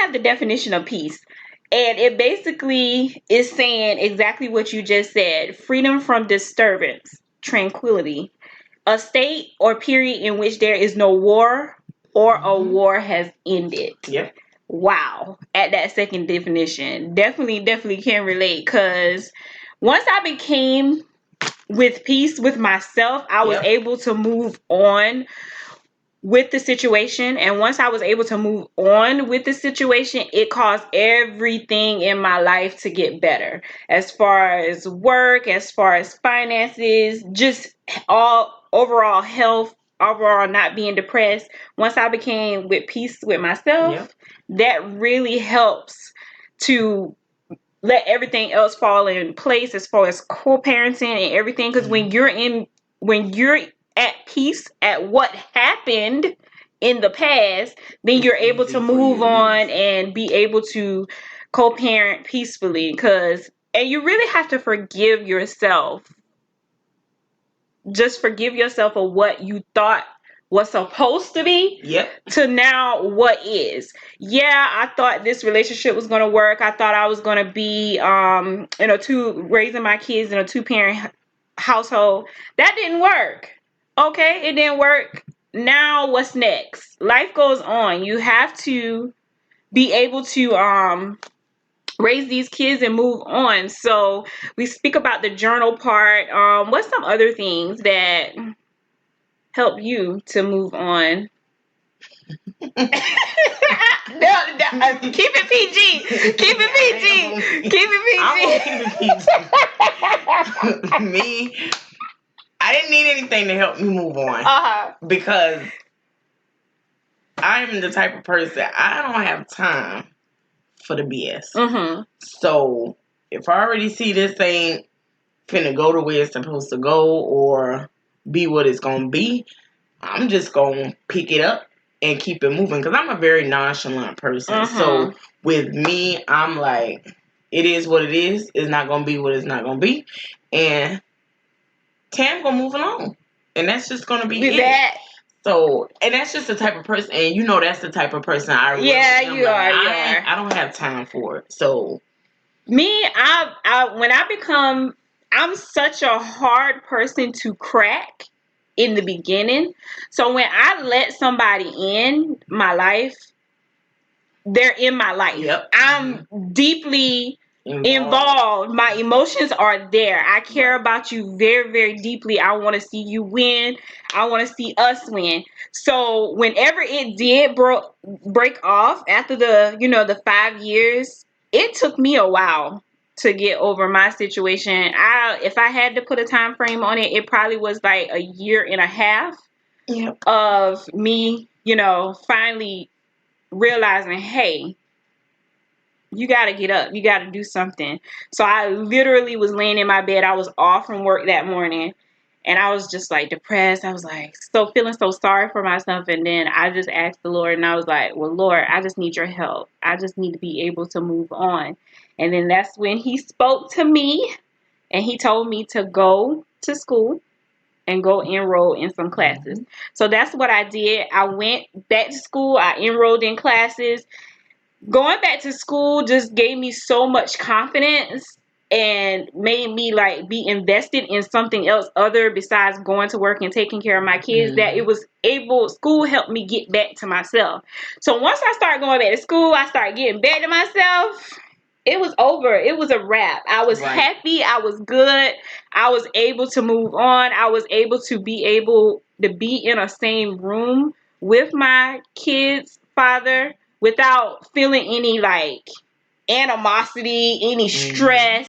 have the definition of peace. And it basically is saying exactly what you just said. Freedom from disturbance, tranquility. A state or period in which there is no war or a war has ended. Yep. Wow. At that second definition. Definitely can relate. Because once I became with peace with myself, I was able to move on with the situation. And once I was able to move on with the situation, it caused everything in my life to get better, as far as work, as far as finances, just all overall health, overall not being depressed. Once I became with peace with myself, that really helps to let everything else fall in place, as far as co-parenting and everything. Because when you're at peace at what happened in the past, then you're able to move on and be able to co-parent peacefully. And you really have to forgive yourself. Just forgive yourself for what you thought was supposed to be to now what is. Yeah, I thought this relationship was going to work. I thought I was going to be raising my kids in a 2-parent household. That didn't work. Okay, it didn't work. Now what's next? Life goes on. You have to be able to raise these kids and move on. So we speak about the journal part. What's some other things that help you to move on? Keep it PG. Keep it PG. Me, I didn't need anything to help me move on. Because I'm the type of person, I don't have time for the BS. So if I already see this ain't finna go the way it's supposed to go or be what it's gonna be, I'm just gonna pick it up and keep it moving. Because I'm a very nonchalant person. So with me, I'm like, it is what it is. It's not gonna be what it's not gonna be. And Tam gonna move along. And that's just gonna be it. That. So, and that's just the type of person, and you know that's the type of person I really am. You are. I don't have time for it. So, me, I'm such a hard person to crack in the beginning. So when I let somebody in my life, they're in my life. I'm deeply involved. My emotions are there. I care about you very, very deeply. I want to see you win. I want to see us win. So whenever it did break off after the 5 years, it took me a while to get over my situation. If I had to put a time frame on it, it probably was like a year and a half of me, finally realizing, hey, you got to get up. You got to do something. So I literally was laying in my bed. I was off from work that morning. And I was just like depressed. I was like feeling so sorry for myself. And then I just asked the Lord, and I was like, well, Lord, I just need your help. I just need to be able to move on. And then that's when he spoke to me, and he told me to go to school and go enroll in some classes. So that's what I did. I went back to school. I enrolled in classes. Going back to school just gave me so much confidence and made me like be invested in something else other besides going to work and taking care of my kids, that school helped me get back to myself. So once I started going back to school, I started getting back to myself. It was over. It was a wrap. I was happy. I was good. I was able to move on. I was able to be in a same room with my kids' father without feeling any like animosity, any stress.